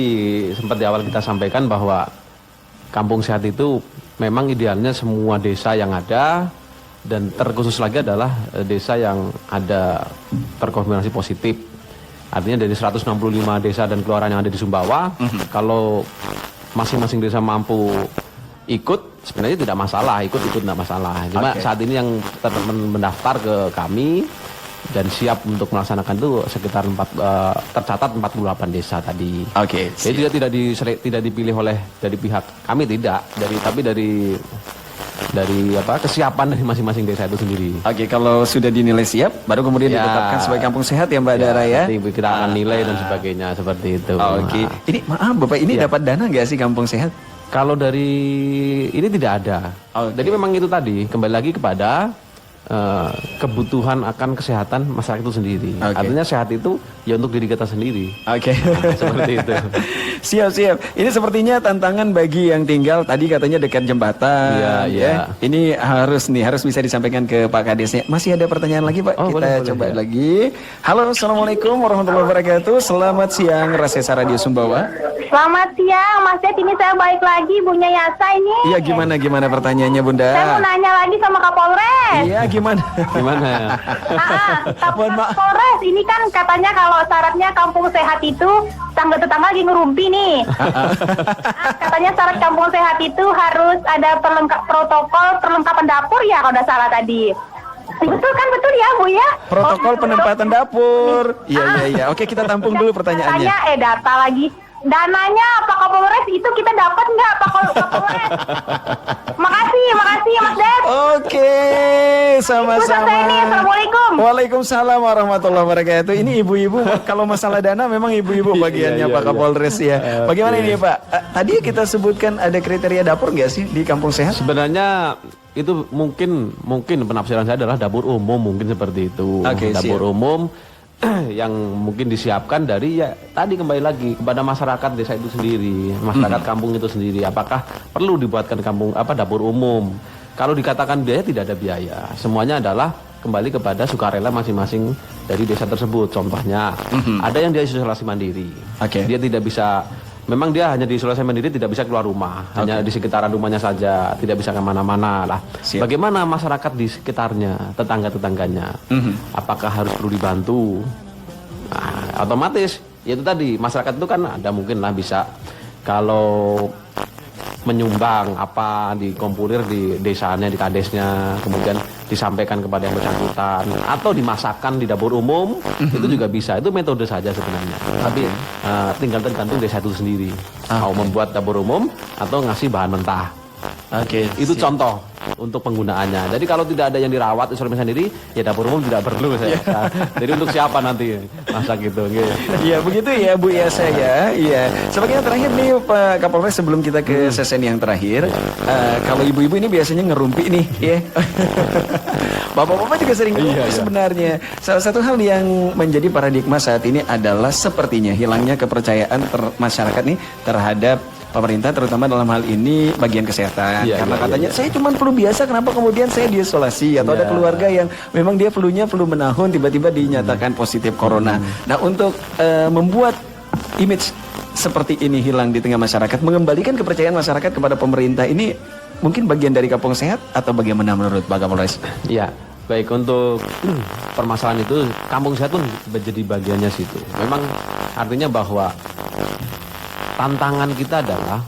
sempat di awal kita sampaikan bahwa kampung sehat itu memang idealnya semua desa yang ada, dan terkhusus lagi adalah desa yang ada terkonfirmasi positif. Artinya dari 165 desa dan kelurahan yang ada di Sumbawa, kalau masing-masing desa mampu ikut, sebenarnya tidak masalah, ikut tidak masalah. Cuma saat ini yang mendaftar ke kami dan siap untuk melaksanakan itu sekitar tercatat 48 desa tadi. Jadi juga tidak dipilih oleh dari pihak kami, tapi dari kesiapan dari masing-masing desa itu sendiri. Kalau sudah dinilai siap, baru kemudian ditetapkan sebagai kampung sehat ya Mbak Dara ya. Nanti kita akan nilai dan sebagainya seperti itu. Ini maaf Bapak, ini dapat dana nggak sih kampung sehat? Kalau dari ini tidak ada. Jadi memang itu tadi kembali lagi kepada kebutuhan akan kesehatan masyarakat itu sendiri. Oke. Artinya sehat itu ya untuk diri kita sendiri. Oke. Seperti itu. Siap. Ini sepertinya tantangan bagi yang tinggal tadi katanya dekat jembatan. Iya, ya. iya. Ini harus bisa disampaikan ke Pak Kadesnya. Masih ada pertanyaan lagi Pak? Oh, Kita boleh, coba ya. lagi. Halo, assalamualaikum warahmatullahi wabarakatuh. Selamat siang, Rasesa Radio Sumbawa. Selamat siang, Mas Ded. Ini saya balik lagi, Bunya Yasa ini. Iya, gimana pertanyaannya Bunda? Saya mau nanya lagi sama Kapolres. Iya, gimana? Gimana? Mohon maaf. Kapolres, ini kan katanya kalau syaratnya kampung sehat itu tetangga-tetangga lagi ngerumpi nih. Katanya syarat kampung sehat itu harus ada perlengkapan dapur ya kalau nggak salah tadi. Betul ya Bu ya? Protokol Oh, penempatan dapur. Iya. Oke, kita tampung dulu pertanyaannya. Dananya, data lagi. Dananya Pak Kapolres itu kita dapat nggak Pak Kapolres? Makasih Mas Ded. Oke, sama-sama. Itu ini, Assalamualaikum. Waalaikumsalam warahmatullahi wabarakatuh. Ini ibu-ibu, kalau masalah dana memang ibu-ibu bagiannya Iya, Pak iya. Kapolres ya. Bagaimana ini Pak? Tadi kita sebutkan ada kriteria dapur nggak sih di Kampung Sehat? Sebenarnya itu mungkin penafsiran saya adalah dapur umum, mungkin seperti itu. Oke, Dapur siap. umum yang mungkin disiapkan dari ya tadi kembali lagi kepada masyarakat desa itu sendiri, masyarakat kampung itu sendiri. Apakah perlu dibuatkan dapur umum? Kalau dikatakan biaya, tidak ada biaya. Semuanya adalah kembali kepada sukarela masing-masing dari desa tersebut. Contohnya ada yang dia isolasi mandiri. Oke. Dia tidak bisa. Memang dia hanya di isolasi mandiri, tidak bisa keluar rumah, hanya di sekitaran rumahnya saja, tidak bisa kemana-mana lah. Siap. Bagaimana masyarakat di sekitarnya, tetangga-tetangganya, apakah harus perlu dibantu? Nah, otomatis, ya itu tadi masyarakat itu kan ada mungkin lah bisa kalau menyumbang apa dikompulir di desanya, di kadesnya, kemudian disampaikan kepada yang bersangkutan atau dimasakkan di dapur umum, itu juga bisa. Itu metode saja sebenarnya. Tapi tinggal tergantung desa itu sendiri mau membuat dapur umum atau ngasih bahan mentah. Oke. Itu contoh untuk penggunaannya. Jadi kalau tidak ada yang dirawat isolasi sendiri, ya dapur umum tidak perlu saya. Jadi untuk siapa nanti masak gitu? Iya begitu ya Bu ya saya. Iya. Sebagai yang terakhir nih Pak Kapolres sebelum kita ke sesi yang terakhir, kalau ibu-ibu ini biasanya ngerumpi nih, ya. Bapak-bapak juga sering ngerumpi sebenarnya. Salah satu hal yang menjadi paradigma saat ini adalah sepertinya hilangnya kepercayaan masyarakat nih terhadap pemerintah, terutama dalam hal ini bagian kesehatan. Karena katanya saya cuma flu biasa, kenapa kemudian saya diisolasi? Atau ada keluarga yang memang dia flunya flu menahun, tiba-tiba dinyatakan positif corona. Nah, untuk membuat image seperti ini hilang di tengah masyarakat, mengembalikan kepercayaan masyarakat kepada pemerintah ini mungkin bagian dari Kampung Sehat atau bagaimana menurut Pak Kapolres? Iya, baik untuk permasalahan itu Kampung Sehat pun menjadi bagiannya situ. Memang artinya bahwa tantangan kita adalah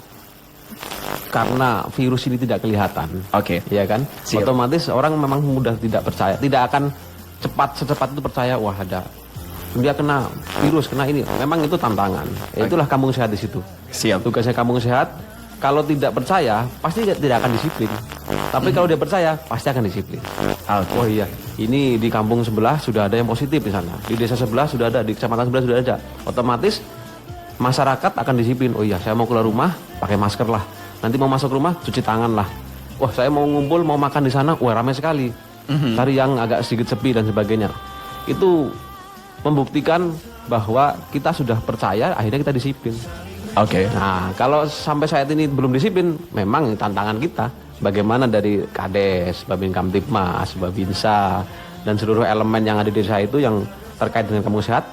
karena virus ini tidak kelihatan. Oke. Ya kan? Siap. Otomatis orang memang mudah tidak percaya, tidak akan secepat itu percaya wah ada dia kena virus, kena ini. Memang itu tantangan. Itulah Kampung Sehat di situ. Siap. Tugasnya Kampung Sehat kalau tidak percaya pasti tidak akan disiplin. Tapi kalau dia percaya pasti akan disiplin. Oh iya, ini di kampung sebelah sudah ada yang positif di sana. Di desa sebelah sudah ada, di kecamatan sebelah sudah ada. Otomatis masyarakat akan disiplin. Oh iya, saya mau keluar rumah pakai masker lah. Nanti mau masuk rumah cuci tangan lah. Wah, saya mau ngumpul mau makan di sana, wah ramai sekali. Cari yang agak sedikit sepi dan sebagainya. Itu membuktikan bahwa kita sudah percaya, akhirnya kita disiplin. Oke. Nah, kalau sampai saat ini belum disiplin, memang tantangan kita bagaimana dari Kades, Babin Kamtipmas, Babinsa, dan seluruh elemen yang ada di desa itu yang terkait dengan Kampung Sehat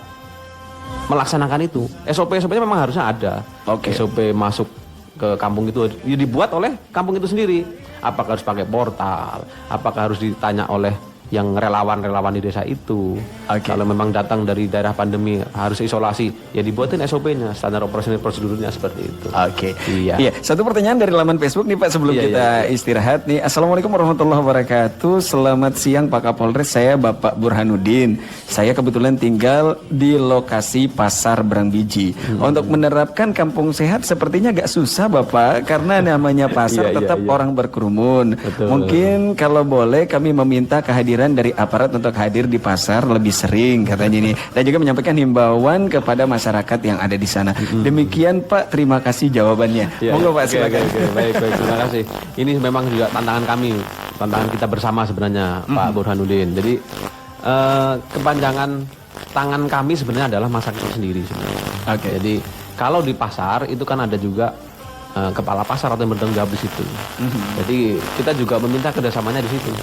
melaksanakan itu. SOP-nya memang harusnya ada. Oke. SOP masuk ke kampung itu dibuat oleh kampung itu sendiri. Apakah harus pakai portal? Apakah harus ditanya oleh yang relawan-relawan di desa itu? Kalau memang datang dari daerah pandemi harus isolasi, ya dibuatin SOP-nya, standar operasional prosedurnya seperti itu. Oke. Iya. Iya, satu pertanyaan dari laman Facebook nih Pak sebelum Iya, kita iya. istirahat nih. Assalamualaikum warahmatullahi wabarakatuh. Selamat siang Pak Kapolres, saya Bapak Burhanuddin. Saya kebetulan tinggal di lokasi Pasar Berangbiji. Untuk menerapkan Kampung Sehat sepertinya agak susah Bapak karena namanya pasar Iya, iya, tetap iya. orang berkerumun. Betul. Mungkin kalau boleh kami meminta kehadiran dari aparat untuk hadir di pasar lebih sering katanya ini, dan juga menyampaikan himbauan kepada masyarakat yang ada di sana. Demikian Pak, terima kasih jawabannya. Ya, Monggo Pak, oke, silakan. oke. Baik, terima kasih. Ini memang juga tantangan kami tantangan kita bersama sebenarnya Pak Burhanuddin. Jadi kepanjangan tangan kami sebenarnya adalah masyarakat itu sendiri sebenarnya. Oke. Jadi kalau di pasar itu kan ada juga kepala pasar atau yang bertanggung jawab di situ. Jadi kita juga meminta kerjasamanya di situ.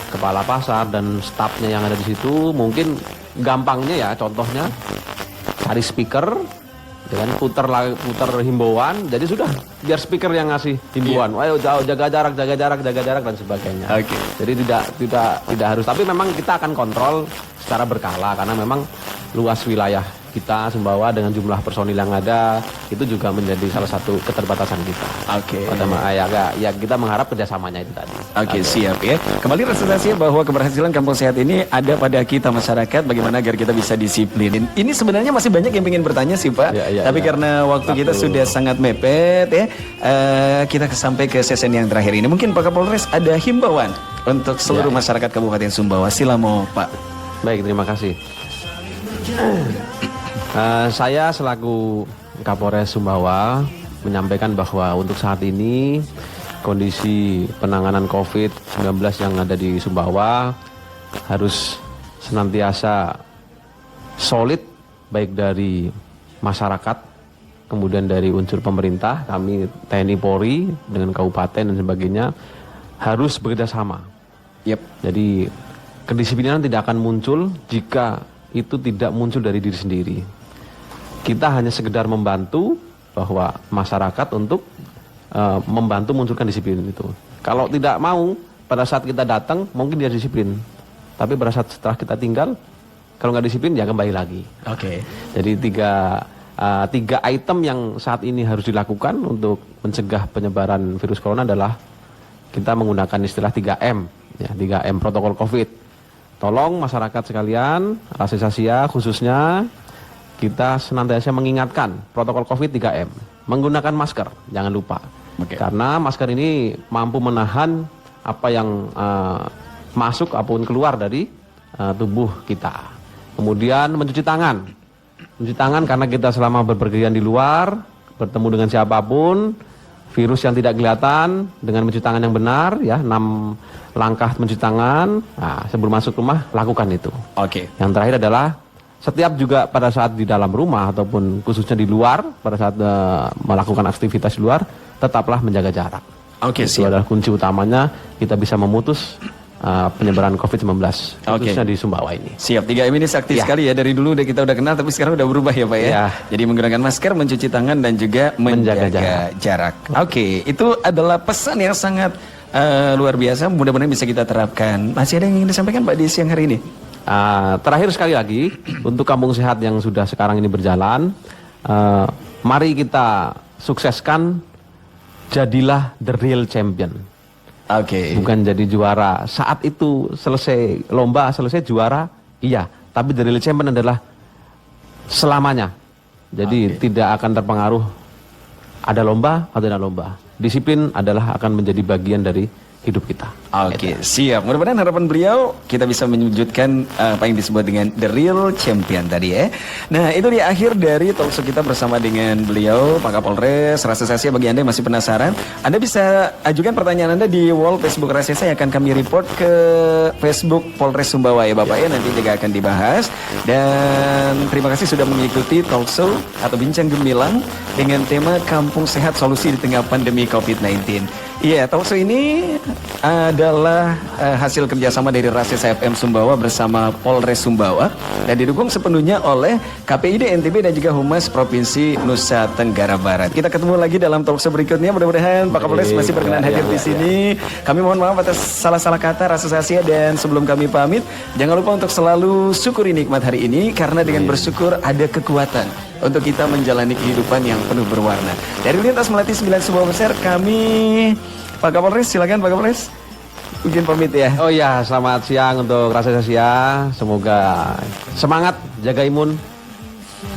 Kepala pasar dan stafnya yang ada di situ, mungkin gampangnya ya contohnya cari speaker, dengan putar himbauan, jadi sudah biar speaker yang ngasih himbauan. Ayo jauh, jaga jarak dan sebagainya. Oke. Jadi tidak harus, tapi memang kita akan kontrol secara berkala karena memang luas wilayah kita Sumbawa dengan jumlah personil yang ada itu juga menjadi salah satu keterbatasan kita. Oke. Ya kita mengharap kerjasamanya itu tadi. Oke, siap ya. Kembali resonansinya bahwa keberhasilan Kampung Sehat ini ada pada kita masyarakat, bagaimana agar kita bisa disiplin. Ini sebenarnya masih banyak yang ingin bertanya sih Pak, tapi karena waktu kita sudah sangat mepet ya, kita sampai ke sesi yang terakhir ini. Mungkin Pak Kapolres ada himbauan untuk seluruh masyarakat Kabupaten Sumbawa. Silakan Pak. Baik, terima kasih. Saya selaku Kapolres Sumbawa menyampaikan bahwa untuk saat ini kondisi penanganan COVID-19 yang ada di Sumbawa harus senantiasa solid, baik dari masyarakat, kemudian dari unsur pemerintah, kami TNI Polri dengan kabupaten dan sebagainya harus bekerja sama. Jadi kedisiplinan tidak akan muncul jika itu tidak muncul dari diri sendiri. Kita hanya sekedar membantu bahwa masyarakat untuk membantu munculkan disiplin itu. Kalau tidak mau, pada saat kita datang mungkin dia disiplin, tapi pada saat setelah kita tinggal, kalau nggak disiplin ya kembali lagi. Oke. Jadi tiga item yang saat ini harus dilakukan untuk mencegah penyebaran virus corona adalah kita menggunakan istilah 3M, ya 3M protokol COVID. Tolong masyarakat sekalian, Rasesasia khususnya, kita senantiasa mengingatkan protokol COVID 3M. Menggunakan masker, jangan lupa. Karena masker ini mampu menahan apa yang masuk ataupun keluar dari tubuh kita. Kemudian mencuci tangan. Mencuci tangan karena kita selama berpergian di luar, bertemu dengan siapapun, virus yang tidak kelihatan, dengan mencuci tangan yang benar, ya 6 langkah mencuci tangan. Nah, sebelum masuk rumah, lakukan itu. Oke. Yang terakhir adalah setiap juga pada saat di dalam rumah ataupun khususnya di luar, pada saat melakukan aktivitas di luar, tetaplah menjaga jarak. Oke, itu siap. adalah kunci utamanya kita bisa memutus penyebaran COVID-19 khususnya di Sumbawa ini. Siap, 3M ini sakti sekali ya. Dari dulu kita udah kenal, tapi sekarang udah berubah ya Pak ya. Jadi menggunakan masker, mencuci tangan, dan juga menjaga jarak. Oke, itu adalah pesan yang sangat luar biasa. Mudah-mudahan bisa kita terapkan. Masih ada yang ingin disampaikan Pak di siang hari ini? Terakhir sekali lagi, untuk Kampung Sehat yang sudah sekarang ini berjalan, mari kita sukseskan, jadilah the real champion. Oke. Bukan jadi juara. Saat itu selesai lomba, selesai juara, iya. Tapi the real champion adalah selamanya. Jadi tidak akan terpengaruh ada lomba atau tidak lomba. Disiplin adalah akan menjadi bagian dari hidup kita. Oke, siap. Mudah-mudahan harapan beliau kita bisa mewujudkan apa yang disebut dengan the real champion tadi ya. Nah, itu di akhir dari talkshow kita bersama dengan beliau, Pak Kapolres Rasesasia. Bagi Anda yang masih penasaran, Anda bisa ajukan pertanyaan Anda di wall Facebook Rasesasia yang akan kami report ke Facebook Polres Sumbawa ya Bapak ya. Nanti juga akan dibahas. Dan terima kasih sudah mengikuti talkshow atau bincang gemilang dengan tema Kampung Sehat Solusi di Tengah Pandemi COVID-19. Iya, talkshow ini adalah hasil kerjasama dari Rasesa FM Sumbawa bersama Polres Sumbawa dan didukung sepenuhnya oleh KPID NTB dan juga Humas Provinsi Nusa Tenggara Barat. Kita ketemu lagi dalam talkshow berikutnya. Mudah-mudahan Pak Kapolres masih berkenan hadir di sini. Kami mohon maaf atas salah-salah kata Rasesasia, dan sebelum kami pamit, jangan lupa untuk selalu syukuri nikmat hari ini karena dengan bersyukur ada kekuatan untuk kita menjalani kehidupan yang penuh berwarna. Dari Lintas Melati 9 Sumbawa Besar, kami Pak Kapolres, silakan Pak Kapolres. Mungkin pamit ya. Oh ya, selamat siang untuk Rasesasia. Semoga semangat, jaga imun.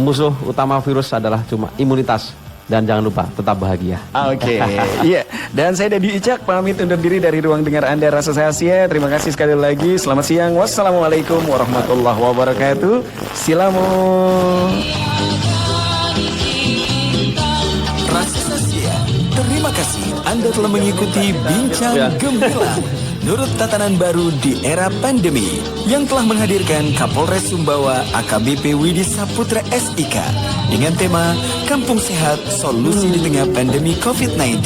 Musuh utama virus adalah cuma imunitas. Dan jangan lupa tetap bahagia. Oke, iya. Dan saya Dedi Icak pamit undur diri dari ruang dengar Anda Rasesasia. Terima kasih sekali lagi. Selamat siang. Wassalamualaikum warahmatullahi wabarakatuh. Silamu. Rasesasia, terima kasih Anda telah mengikuti Bincang Gemilang menurut tatanan baru di era pandemi yang telah menghadirkan Kapolres Sumbawa AKBP Widi Saputra SIK dengan tema Kampung Sehat Solusi di Tengah Pandemi COVID-19.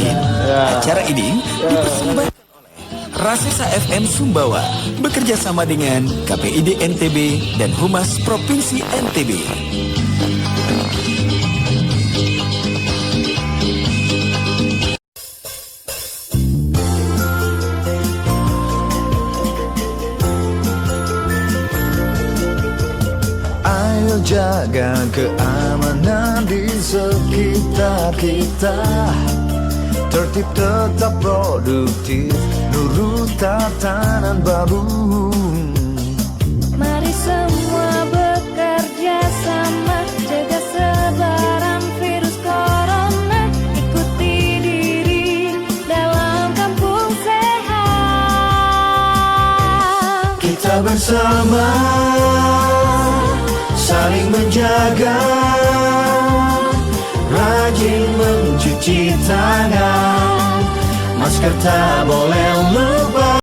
Acara ini dipersembahkan oleh Rasesa FM Sumbawa bekerja sama dengan KPID NTB dan Humas Provinsi NTB. Ayo jaga keamanan di sekitar kita. Tertib tetap produktif, nurut tatanan baru. Mari semua bekerja sama, jaga sebaran virus corona. Ikuti diri dalam kampung sehat. Kita bersama saling menjaga, rajin mencuci tangan, masker tak boleh lupa.